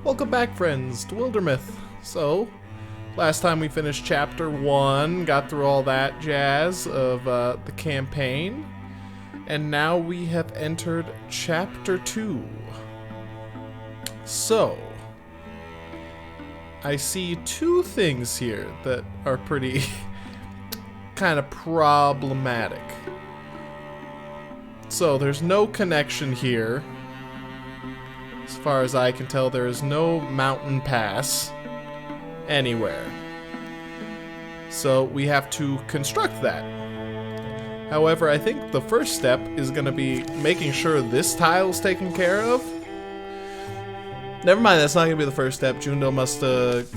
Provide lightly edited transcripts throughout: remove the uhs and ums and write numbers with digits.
Welcome back, friends, to Wildermyth. So, last time we finished Chapter 1, got through all that jazz of the campaign, and now we have entered Chapter 2. So, I see two things here that are pretty kind of problematic. So, there's no connection here. As far as I can tell, there is no mountain pass anywhere. So we have to construct that. However, I think the first step is going to be making sure this tile's taken care of. Never mind, that's not going to be the first step. Jundo must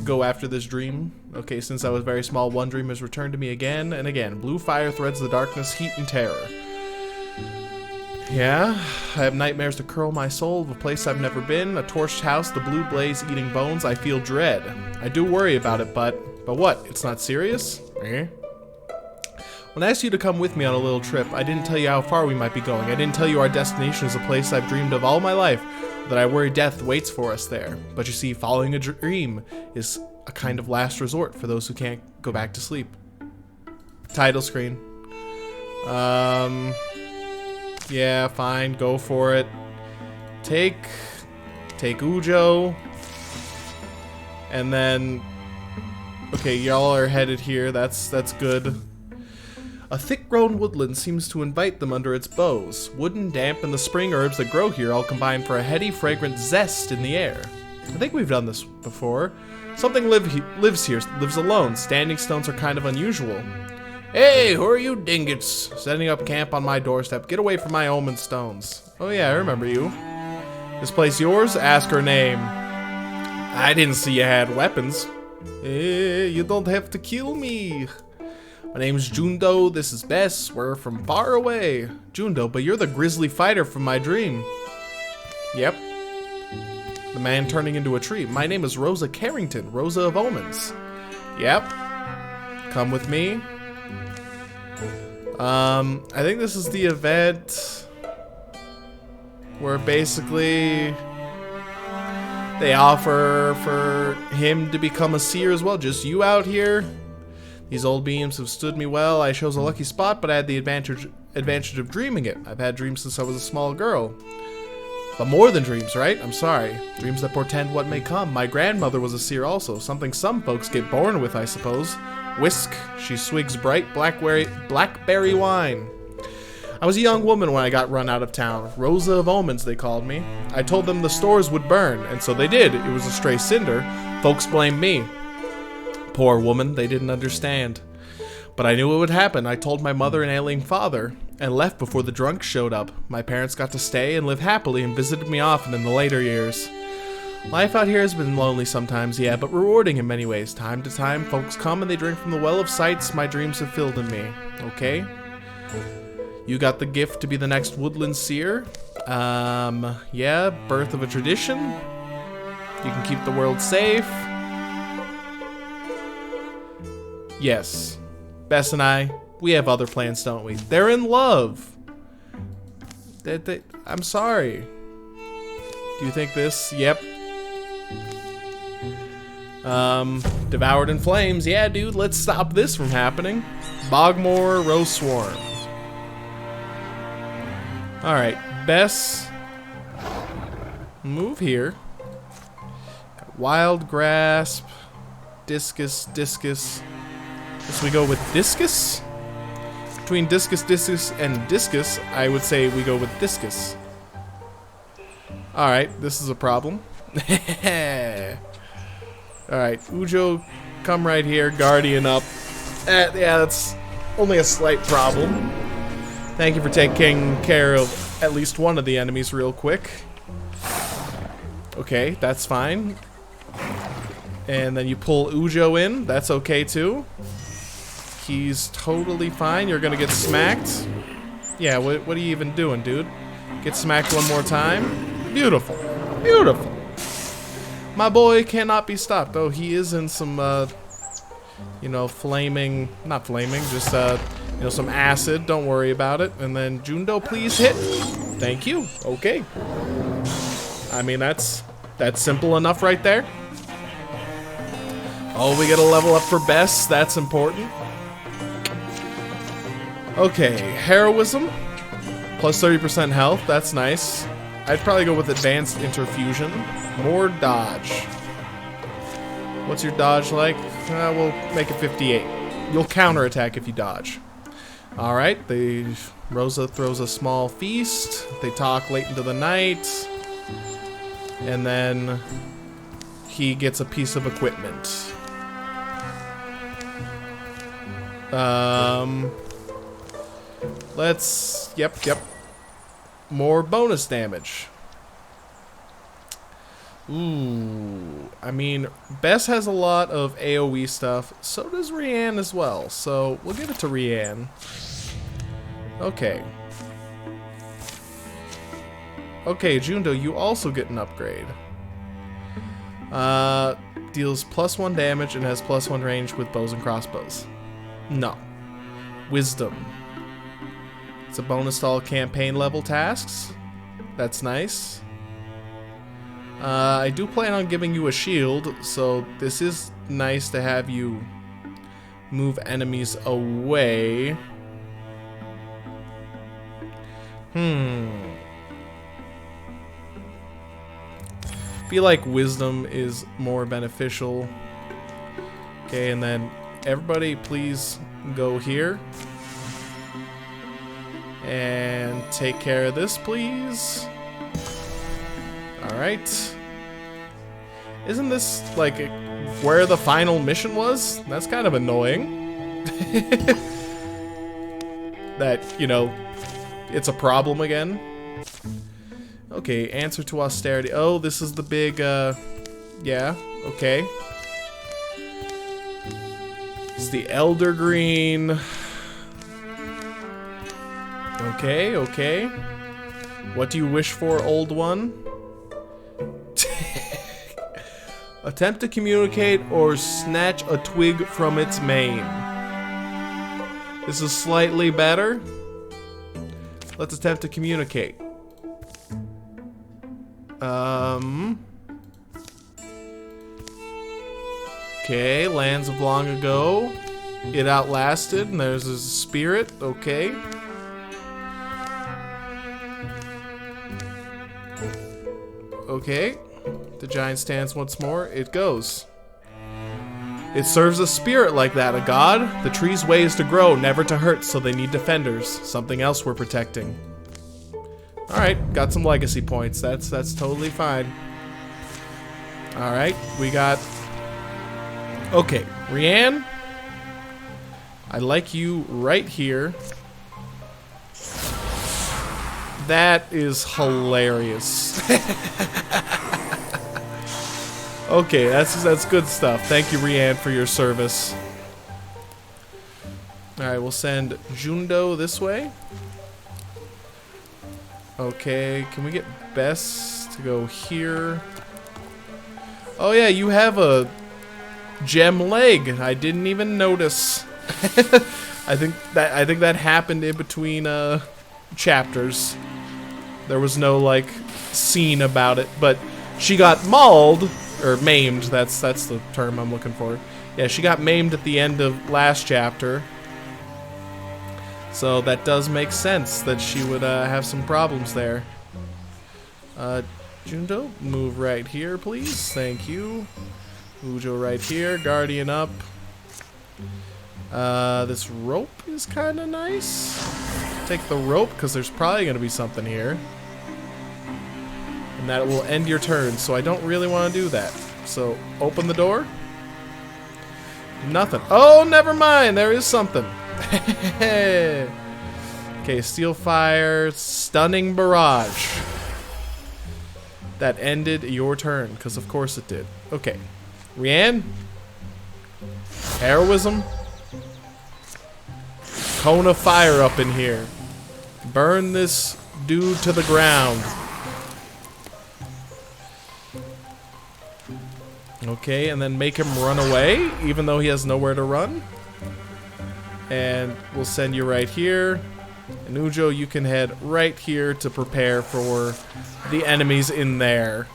go after this dream. Okay, since I was very small, one dream has returned to me again and again. Blue fire threads the darkness, heat and terror. Yeah, I have nightmares to curl my soul of a place I've never been, a torched house, the blue blaze eating bones. I feel dread. I do worry about it, but what? It's not serious? Eh? When I asked you to come with me on a little trip, I didn't tell you how far we might be going. I didn't tell you our destination is a place I've dreamed of all my life, that I worry death waits for us there. But you see, following a dream is a kind of last resort for those who can't go back to sleep. Title screen. Yeah, fine, go for it. Take Ujo. And then, okay, y'all are headed here. That's good. A thick-grown woodland seems to invite them under its boughs. Wooden, damp, and the spring herbs that grow here all combine for a heady, fragrant zest in the air. I think we've done this before. Something lives here, lives alone. Standing stones are kind of unusual. Hey, who are you dingots? Setting up camp on my doorstep. Get away from my omen stones. Oh yeah, I remember you. This place yours? Ask her name. I didn't see you had weapons. Hey, you don't have to kill me. My name's Jundo, this is Bess. We're from far away. Jundo, but you're the grisly fighter from my dream. Yep. The man turning into a tree. My name is Rosa Carrington, Rosa of Omens. Yep. Come with me. I think this is the event where basically they offer for him to become a seer as well. Just you out here. These old beams have stood me well. I chose a lucky spot, but I had the advantage of dreaming it. I've had dreams since I was a small girl. But more than dreams, right? I'm sorry. Dreams that portend what may come. My grandmother was a seer also. Something some folks get born with, I suppose. Whisk, she swigs bright blackberry wine. I was a young woman when I got run out of town. Rosa of Omens, they called me. I told them the stores would burn, and so they did. It was a stray cinder. Folks blamed me. Poor woman, they didn't understand. But I knew it would happen. I told my mother and ailing father, and left before the drunks showed up. My parents got to stay and live happily and visited me often in the later years. Life out here has been lonely sometimes, yeah, but rewarding in many ways. Time to time, folks come and they drink from the well of sights my dreams have filled in me. Okay? You got the gift to be the next woodland seer. Yeah, birth of a tradition. You can keep the world safe. Yes. Bess and I, we have other plans, don't we? They're in love. I'm sorry. Do you think this? Yep. Devoured in flames. Yeah, dude, let's stop this from happening. Bogmore, Rose Swarm. Alright, Bess. Move here. Got Wild Grasp. Discus. Guess we go with Discus? Between Discus, and Discus, I would say we go with Discus. Alright, this is a problem. Alright, Ujo, come right here, Guardian up. Yeah, that's only a slight problem. Thank you for taking care of at least one of the enemies real quick. Okay, that's fine. And then you pull Ujo in, that's okay too. He's totally fine, you're gonna get smacked. Yeah, what are you even doing, dude? Get smacked one more time. Beautiful. Beautiful. My boy cannot be stopped. Oh, he is in some, you know, flaming... Not flaming, just, you know, some acid. Don't worry about it. And then, Jundo, please hit. Thank you. Okay. I mean, that's That's simple enough right there. Oh, we get a level up for Bess. That's important. Okay, heroism. Plus 30% health. That's nice. I'd probably go with advanced interfusion. More dodge. What's your dodge like? We'll make it 58. You'll counterattack if you dodge. Alright, Rosa throws a small feast. They talk late into the night. And then he gets a piece of equipment. Yep. More bonus damage. Ooh, I mean, Bess has a lot of AoE stuff. So does Rianne as well. So we'll give it to Rianne. Okay. Okay, Jundo, you also get an upgrade. Deals +1 damage and has +1 range with bows and crossbows. No. Wisdom. It's a bonus to all campaign level tasks. That's nice. I do plan on giving you a shield, so this is nice to have you move enemies away. Feel like wisdom is more beneficial. Okay, and then everybody please go here. And take care of this, please. Alright. Isn't this, like, where the final mission was? That's kind of annoying. That, you know, it's a problem again. Okay, answer to austerity. Oh, this is the big, yeah, okay. It's the Elder Green. Okay. What do you wish for, old one? Attempt to communicate or snatch a twig from its mane. This is slightly better. Let's attempt to communicate. Okay, lands of long ago. It outlasted, and there's a spirit. Okay. Okay. The giant stands once more. It goes. It serves a spirit like that, a god. The tree's way is to grow, never to hurt, so they need defenders. Something else we're protecting. Alright, got some legacy points. That's totally fine. Alright, we got... Okay, Rianne. I like you right here. That is hilarious. Okay, that's good stuff. Thank you, Rianne, for your service. Alright, we'll send Jundo this way. Okay, can we get Bess to go here? Oh yeah, you have a gem leg. I didn't even notice. I think that happened in between chapters. There was no like scene about it, but she got mauled or maimed. That's the term I'm looking for. Yeah, she got maimed at the end of last chapter. So that does make sense that she would have some problems there. Jundo, move right here, please. Thank you. Ujo right here. Guardian up. This rope is kind of nice. Take the rope, because there's probably going to be something here. And that will end your turn, so I don't really want to do that. So, open the door. Nothing. Oh, never mind. There is something. Okay, Steel Fire, Stunning Barrage. That ended your turn, because of course it did. Okay. Rianne? Heroism? Cone of fire up in here. Burn this dude to the ground. Okay, and then make him run away, even though he has nowhere to run. And we'll send you right here. And Ujo, you can head right here to prepare for the enemies in there.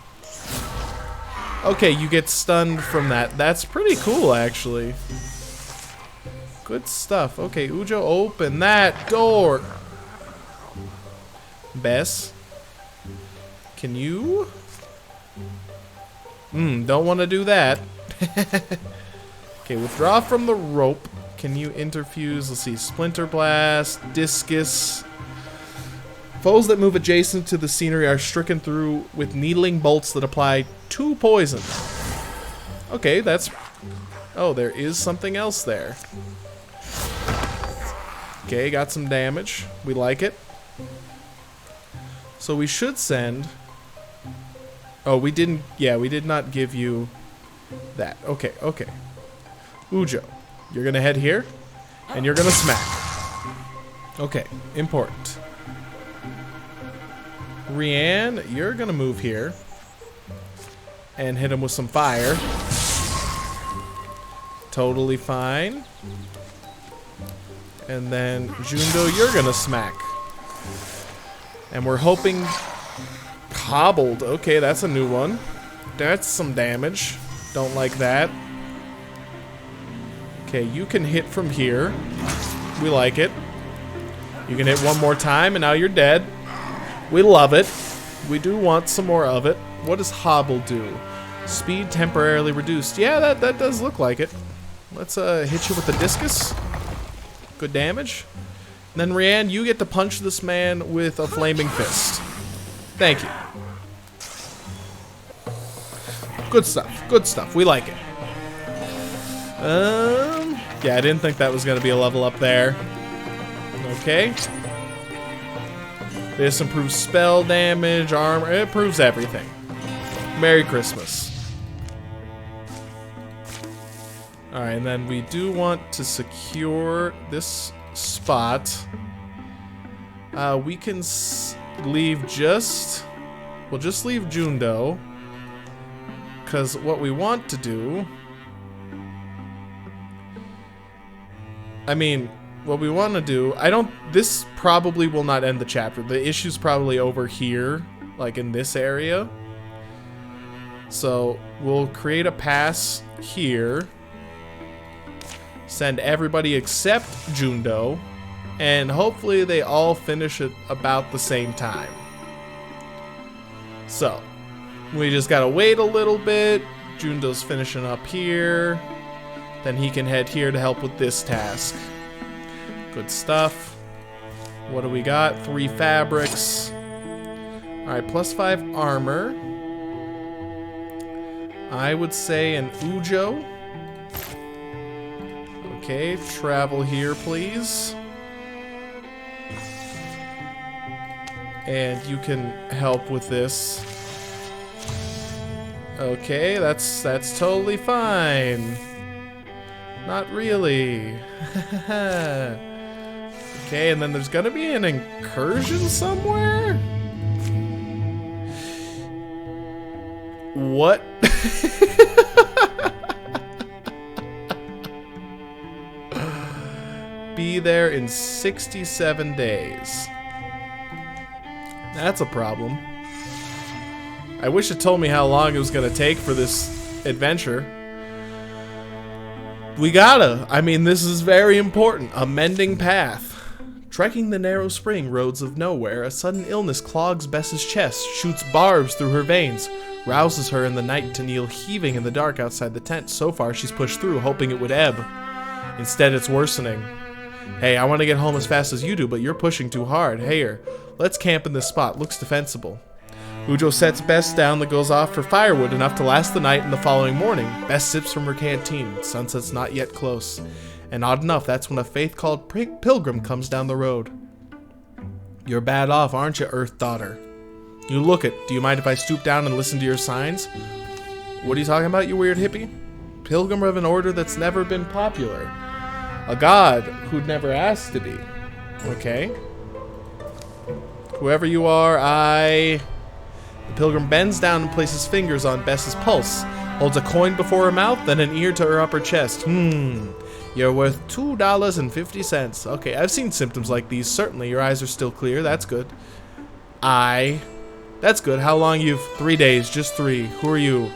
Okay, you get stunned from that. That's pretty cool, actually. Good stuff. Okay, Ujo, open that door. Bess, can you? Don't want to do that. Okay, withdraw from the rope. Can you interfuse? Let's see. Splinter Blast, Discus. Foes that move adjacent to the scenery are stricken through with needling bolts that apply 2 poison. Okay, that's... Oh, there is something else there. Okay, got some damage. We like it. So we should send... Oh, we didn't... Yeah, we did not give you that. Okay, okay. Ujo, you're gonna head here, and you're gonna smack. Okay, important. Rianne, you're gonna move here and hit him with some fire. Totally fine. And then Jundo, you're gonna smack. And we're hoping Hobbled. Okay, that's a new one. That's some damage. Don't like that. Okay, you can hit from here. We like it. You can hit one more time and now you're dead. We love it. We do want some more of it. What does Hobble do? Speed temporarily reduced. Yeah, that does look like it. Let's hit you with the discus. Good damage. And then Rianne, you get to punch this man with a flaming fist. Thank you. Good stuff. Good stuff. We like it. Yeah, I didn't think that was going to be a level up there. Okay. This improves spell damage, armor. It improves everything. Merry Christmas. Alright, and then we do want to secure this spot. We can leave just... We'll just leave Jundo. Because what we want to do... I mean, what we want to do... This probably will not end the chapter. The issue's probably over here. Like in this area. So, we'll create a pass here. Send everybody except Jundo. And hopefully they all finish at about the same time. So, we just gotta wait a little bit. Jundo's finishing up here. Then he can head here to help with this task. Good stuff. What do we got? 3 fabrics. Alright, +5 armor. I would say an Ujo. Okay, travel here, please. And you can help with this. Okay, that's totally fine. Not really. Okay, and then there's gonna be an incursion somewhere? What? Be there in 67 days. That's a problem. I wish it told me how long it was gonna take for this adventure. We gotta. I mean, this is very important. A mending path. Trekking the narrow spring roads of nowhere, a sudden illness clogs Bess's chest, shoots barbs through her veins, rouses her in the night to kneel heaving in the dark outside the tent. So far, she's pushed through, hoping it would ebb. Instead, it's worsening. Hey, I want to get home as fast as you do, but you're pushing too hard. Hey, let's camp in this spot. Looks defensible. Ujo sets Bess down that goes off for firewood enough to last the night and the following morning. Bess sips from her canteen. Sunset's not yet close. And odd enough, that's when a faith-called pilgrim comes down the road. You're bad off, aren't you, Earth Daughter? You look it. Do you mind if I stoop down and listen to your signs? What are you talking about, you weird hippie? Pilgrim of an order that's never been popular. A god who'd never asked to be. Okay. Whoever you are, The pilgrim bends down and places fingers on Bess's pulse, holds a coin before her mouth, then an ear to her upper chest. You're worth $2.50. Okay, I've seen symptoms like these. Certainly, your eyes are still clear. That's good. That's good. How long you've... 3 days. Just 3. Who are you?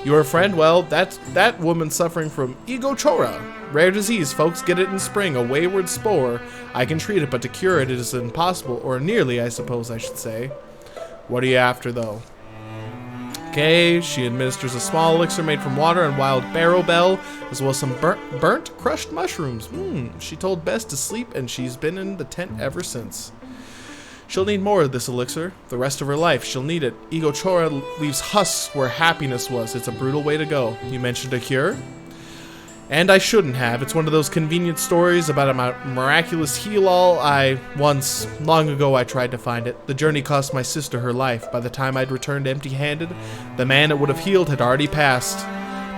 Your friend? Well, that woman suffering from ego-chora. Rare disease, folks. Get it in spring. A wayward spore. I can treat it, but to cure it is impossible. Or nearly, I suppose I should say. What are you after, though? Okay, she administers a small elixir made from water and wild barrow bell, as well as some burnt crushed mushrooms. She told Bess to sleep, and she's been in the tent ever since. She'll need more of this elixir. The rest of her life, she'll need it. Ego Chora leaves husks where happiness was. It's a brutal way to go. You mentioned a cure? And I shouldn't have. It's one of those convenient stories about a miraculous heal-all. Once, long ago, I tried to find it. The journey cost my sister her life. By the time I'd returned empty-handed, the man it would have healed had already passed.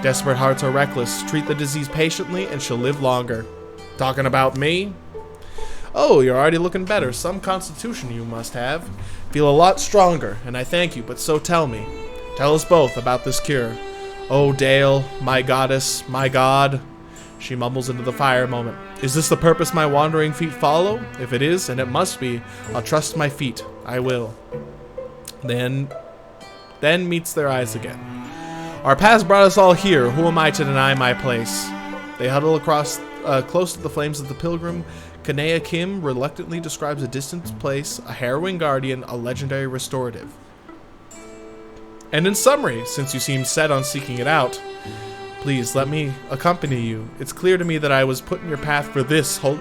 Desperate hearts are reckless. Treat the disease patiently, and she'll live longer. Talking about me? Oh, you're already looking better. Some constitution you must have. Feel a lot stronger, and I thank you, but so tell me. Tell us both about this cure. Oh, Dale, my goddess, my god. She mumbles into the fire a moment. Is this the purpose my wandering feet follow? If it is, and it must be, I'll trust my feet. I will. Then meets their eyes again. Our paths brought us all here. Who am I to deny my place? They huddle across, close to the flames of the pilgrim. Kanea Kim reluctantly describes a distant place, a harrowing guardian, a legendary restorative. And in summary, since you seem set on seeking it out, please let me accompany you. It's clear to me that I was put in your path for this holy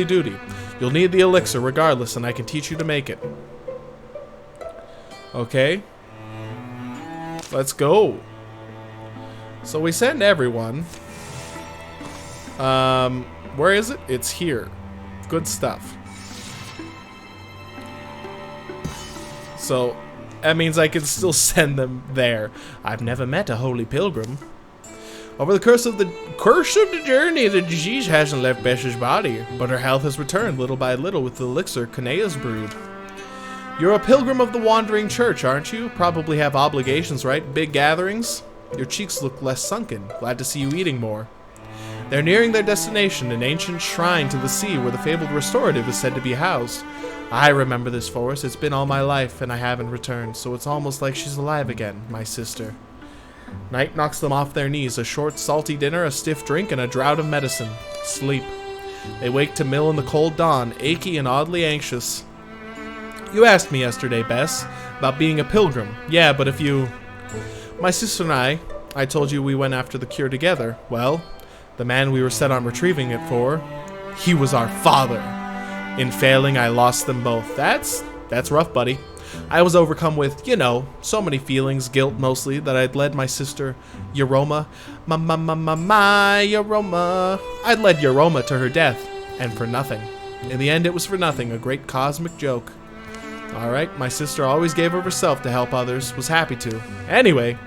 duty. You'll need the elixir regardless, and I can teach you to make it. Okay. Let's go. So we send everyone. Where is it? It's here. Good stuff. So that means I can still send them there. I've never met a holy pilgrim. Over the course of the journey, the disease hasn't left Bess's body, but her health has returned little by little with the elixir Kanea's brewed. You're a pilgrim of the Wandering Church, aren't you? Probably have obligations, right? Big gatherings? Your cheeks look less sunken. Glad to see you eating more. They're nearing their destination, an ancient shrine to the sea where the fabled restorative is said to be housed. I remember this forest. It's been all my life, and I haven't returned, so it's almost like she's alive again, my sister. Night knocks them off their knees. A short, salty dinner, a stiff drink, and a draught of medicine. Sleep. They wake to mill in the cold dawn, achy and oddly anxious. You asked me yesterday, Bess, about being a pilgrim. Yeah, but if you... My sister and I told you we went after the cure together. Well, the man we were set on retrieving it for, he was our father. In failing, I lost them both. That's rough, buddy. I was overcome with, so many feelings, guilt mostly, that I'd led my sister, Euroma, my Euroma. I'd led Euroma to her death, and for nothing. In the end, it was for nothing, a great cosmic joke. Alright, my sister always gave of herself to help others, was happy to. Anyway,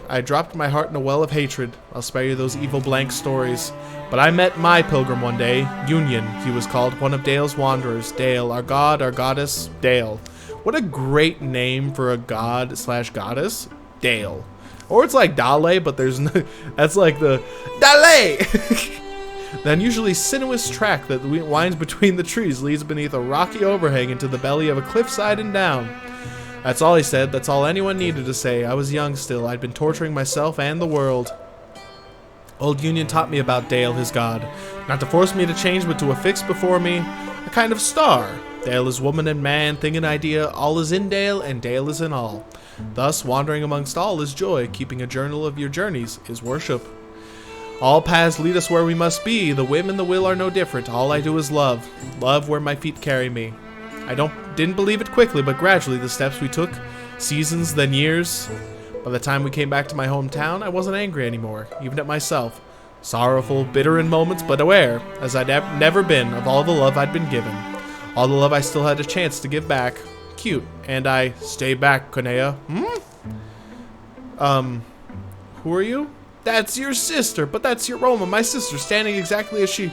I dropped my heart in a well of hatred. I'll spare you those evil blank stories. But I met my pilgrim one day. Union, he was called, one of Dale's wanderers. Dale, our god, our goddess, Dale. What a great name for a god/goddess. Dale. Or it's like Dale, but there's no... That's like the... Dale! The unusually sinuous track that winds between the trees leads beneath a rocky overhang into the belly of a cliffside and down. That's all he said. That's all anyone needed to say. I was young still. I'd been torturing myself and the world. Old Union taught me about Dale, his god. Not to force me to change, but to affix before me a kind of star. Dale is woman and man, thing and idea. All is in Dale, and Dale is in all. Thus, wandering amongst all is joy. Keeping a journal of your journeys is worship. All paths lead us where we must be. The whim and the will are no different. All I do is love. Love where my feet carry me. I didn't believe it quickly, but gradually the steps we took, seasons, then years. By the time we came back to my hometown, I wasn't angry anymore, even at myself. Sorrowful, bitter in moments, but aware, as I'd never been, of all the love I'd been given. All the love I still had a chance to give back. Cute. And I... Stay back, Kanea. Who are you? That's your sister, but that's Euroma, my sister, standing exactly as she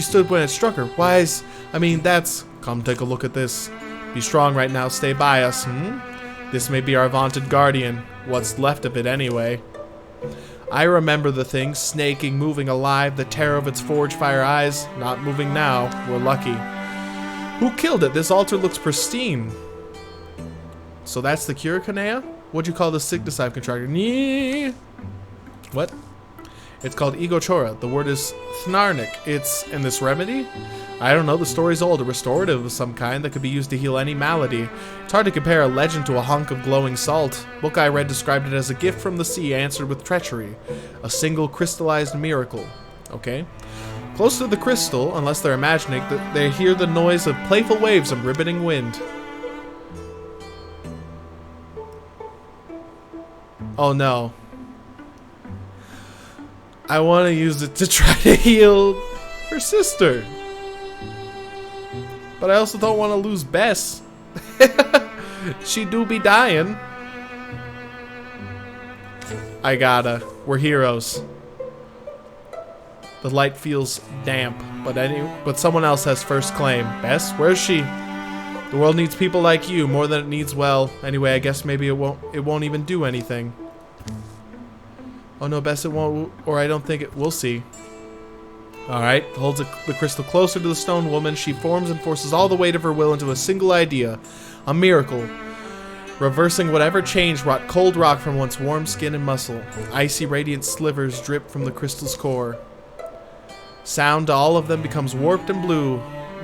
stood when it struck her. That's... Come take a look at this. Be strong right now, stay by us, This may be our vaunted guardian. What's left of it, anyway. I remember the thing, snaking, moving alive, the terror of its forge fire eyes. Not moving now. We're lucky. Who killed it? This altar looks pristine. So that's the cure, Kanea? What'd you call the sickness I've contracted? Nee. What? It's called Ego Chora. The word is Thnarnik. It's in this remedy? I don't know, the story's old. A restorative of some kind that could be used to heal any malady. It's hard to compare a legend to a hunk of glowing salt. Book I read described it as a gift from the sea answered with treachery. A single crystallized miracle. Okay. Close to the crystal, unless they're imagining, they hear the noise of playful waves and ribboning wind. Oh no. I want to use it to try to heal her sister. But I also don't want to lose Bess. She do be dying. I gotta. We're heroes. The light feels damp, but someone else has first claim. Bess, where's she? The world needs people like you more than it needs, well. Anyway, I guess maybe it won't even do anything. Oh no, Bess, it won't, or I don't think it. We'll see. Alright, holds the crystal closer to the stone woman. She forms and forces all the weight of her will into a single idea. A miracle. Reversing whatever change wrought cold rock from once warm skin and muscle. Icy radiant slivers drip from the crystal's core. Sound to all of them becomes warped and blue.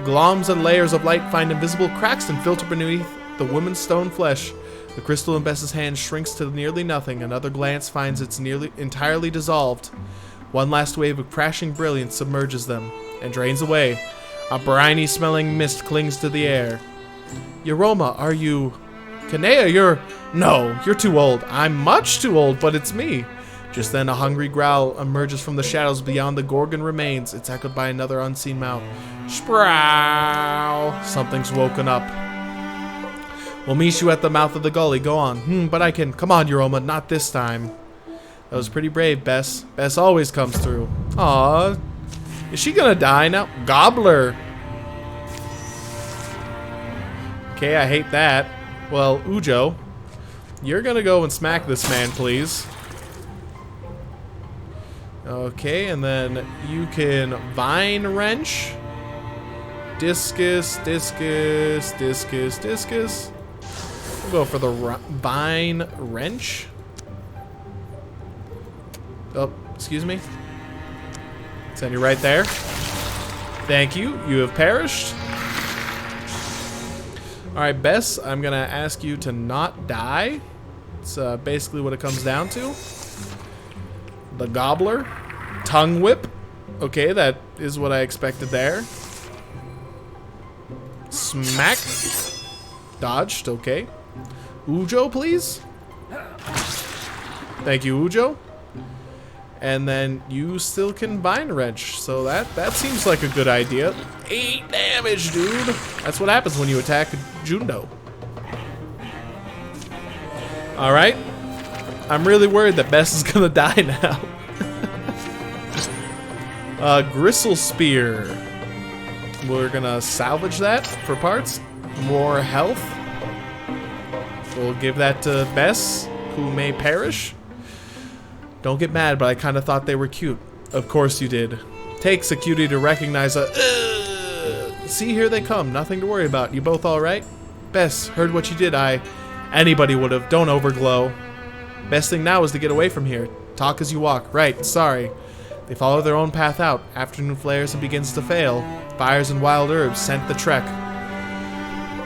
Gloms and layers of light find invisible cracks and filter beneath the woman's stone flesh. The crystal in Bess's hand shrinks to nearly nothing. Another glance finds it's nearly entirely dissolved. One last wave of crashing brilliance submerges them and drains away. A briny smelling mist clings to the air. Yoroma, are you... Kanea, you're... No, you're too old. I'm much too old, but it's me. Just then a hungry growl emerges from the shadows beyond the Gorgon remains. It's echoed by another unseen mouth. Sprow! Something's woken up. We'll meet you at the mouth of the gully. Go on. But I can... Come on, Yoroma, not this time. That was pretty brave, Bess. Bess always comes through. Aw. Is she gonna die now? Gobbler! Okay, I hate that. Well, Ujo, you're gonna go and smack this man, please. Okay, and then you can Vine Wrench. Discus, Discus, Discus, Discus. We'll go for the Vine Wrench. Oh, excuse me. Send you right there. Thank you. You have perished. Alright, Bess, I'm going to ask you to not die. It's basically what it comes down to. The Gobbler. Tongue Whip. Okay, that is what I expected there. Smack. Dodged, okay. Ujo, please. Thank you, Ujo. And then you still can Vine Wrench, so that seems like a good idea. 8 damage, dude. That's what happens when you attack Jundo. Alright. I'm really worried that Bess is gonna die now. Gristle Spear. We're gonna salvage that for parts. More health. We'll give that to Bess, who may perish. Don't get mad, but I kind of thought they were cute. Of course you did. Takes a cutie to recognize a... See, here they come. Nothing to worry about. You both alright? Bess, heard what you did. Anybody would have. Don't overglow. Best thing now is to get away from here. Talk as you walk. Right, sorry. They follow their own path out. Afternoon flares and begins to fail. Fires and wild herbs scent the trek.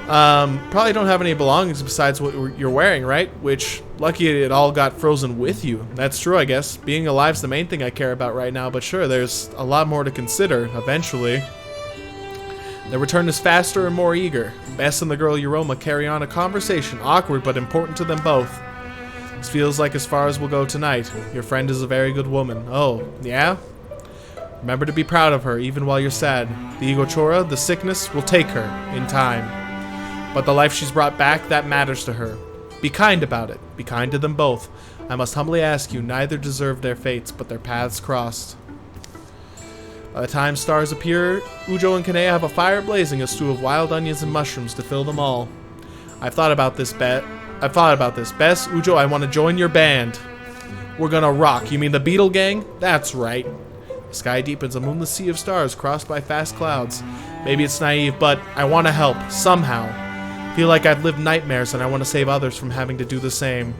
Probably don't have any belongings besides what you're wearing, right? Which, lucky it all got frozen with you. That's true, I guess. Being alive's the main thing I care about right now, but sure, there's a lot more to consider, eventually. The return is faster and more eager. Bess and the girl Yoroma carry on a conversation, awkward but important to them both. This feels like as far as we'll go tonight. Your friend is a very good woman. Oh, yeah? Remember to be proud of her, even while you're sad. The Ego Chora, the sickness, will take her, in time. But the life she's brought back, that matters to her. Be kind about it. Be kind to them both. I must humbly ask you, neither deserved their fates, but their paths crossed. By the time stars appear, Ujo and Kanea have a fire blazing, a stew of wild onions and mushrooms to fill them all. I've thought about this, Bess. Ujo, I want to join your band. We're gonna rock. You mean the Beetle Gang? That's right. The sky deepens, a moonless sea of stars crossed by fast clouds. Maybe it's naive, but I want to help, somehow. Feel like I've lived nightmares and I want to save others from having to do the same.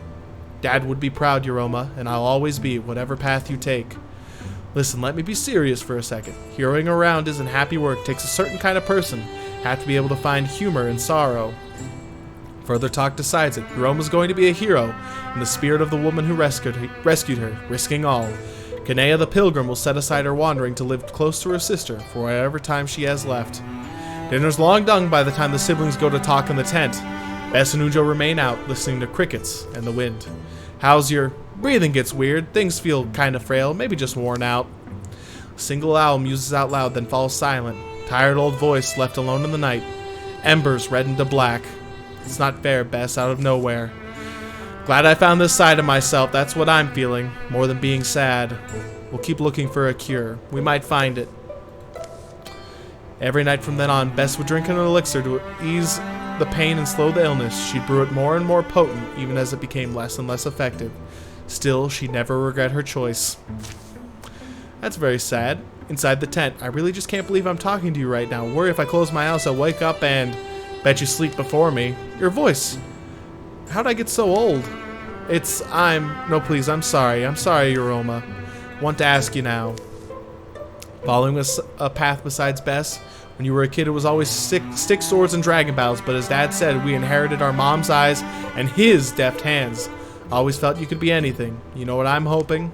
Dad would be proud, Yoroma, and I'll always be, whatever path you take. Listen, let me be serious for a second. Heroing around isn't happy work. Takes a certain kind of person. Have to be able to find humor in sorrow. Further talk decides it. Yoroma's going to be a hero in the spirit of the woman who rescued her, risking all. Kanea the Pilgrim will set aside her wandering to live close to her sister for whatever time she has left. Dinner's long done by the time the siblings go to talk in the tent. Bess and Ujo remain out, listening to crickets and the wind. How's your... Breathing gets weird. Things feel kind of frail, maybe just worn out. A single owl muses out loud, then falls silent. Tired old voice left alone in the night. Embers reddened to black. It's not fair, Bess, out of nowhere. Glad I found this side of myself. That's what I'm feeling, more than being sad. We'll keep looking for a cure. We might find it. Every night from then on, Bess would drink an elixir to ease the pain and slow the illness. She'd brew it more and more potent, even as it became less and less effective. Still, she'd never regret her choice. That's very sad. Inside the tent, I really just can't believe I'm talking to you right now. Worry if I close my eyes, I'll wake up and bet you sleep before me. Your voice. How'd I get so old? No, please, I'm sorry. I'm sorry, Yoroma. Want to ask you now. Following a path besides Bess? When you were a kid, it was always stick swords and dragon battles, but as Dad said, we inherited our mom's eyes and his deft hands. Always felt you could be anything. You know what I'm hoping?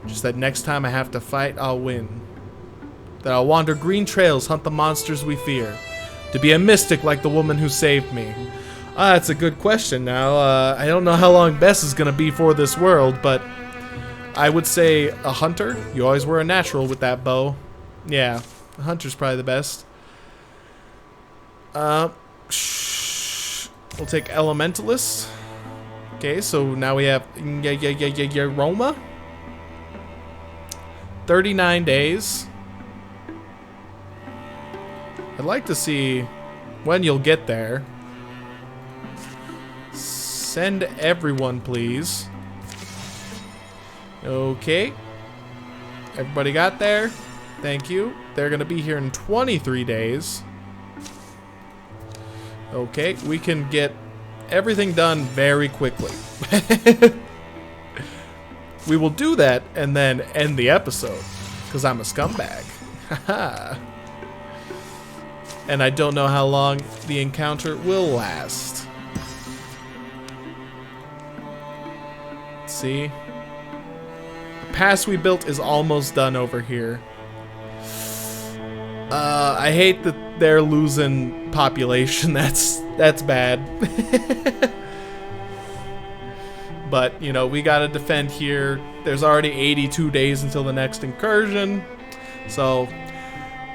Just that next time I have to fight, I'll win. That I'll wander green trails, hunt the monsters we fear. To be a mystic like the woman who saved me. That's a good question now. I don't know how long Bess is gonna be for this world, but I would say a hunter. You always were a natural with that bow. Yeah, a hunter's probably the best. We'll take elementalist. Okay, so now we have Yoroma. 39 days. I'd like to see when you'll get there. Send everyone, please. Okay. Everybody got there? Thank you. They're going to be here in 23 days. Okay, we can get everything done very quickly. We will do that and then end the episode. Because I'm a scumbag. Haha. And I don't know how long the encounter will last. Let's see. The pass we built is almost done over here. I hate that they're losing population. That's bad. But, you know, we gotta defend here. There's already 82 days until the next incursion. So,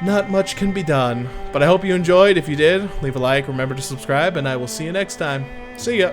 not much can be done. But I hope you enjoyed. If you did, leave a like, remember to subscribe, and I will see you next time. See ya!